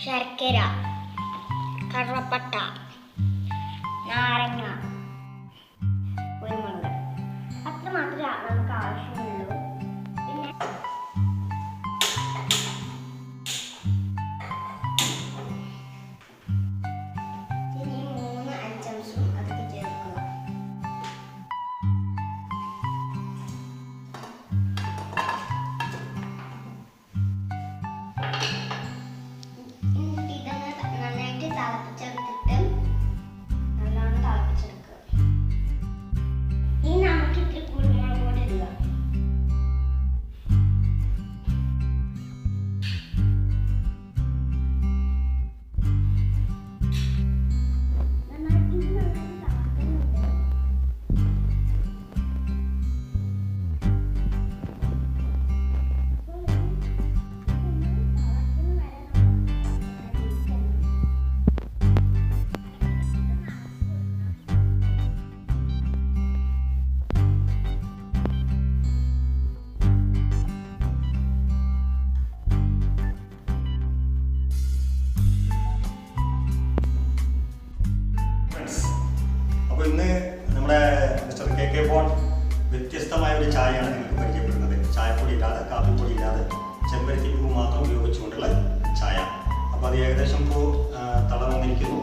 ശർക്കര, കറുവപ്പട്ട, നാരങ്ങ, കുരുമുളക്. അത്ര മാത്രമേ നമുക്ക് ആവശ്യമുള്ളൂ. പിന്നെ ഈ 3 ഐറ്റംസും അതൊക്കെ ചേർക്കുക. അപ്പോൾ ഇന്ന് നമ്മുടെ മിസ്റ്റർ KK ബോൺ വ്യത്യസ്തമായ ഒരു ചായയാണ് നിങ്ങൾക്ക് പരിചയപ്പെടുന്നത്. ചായപ്പൊടി ഇല്ലാതെ, കാപ്പിപ്പൊടി ഇല്ലാതെ, ചെമ്പരത്തി പൂ മാത്രം ഉപയോഗിച്ചുകൊണ്ടുള്ള ചായ. അപ്പോൾ അത് ഏകദേശം ഇപ്പോൾ തള വന്നിരിക്കുന്നു.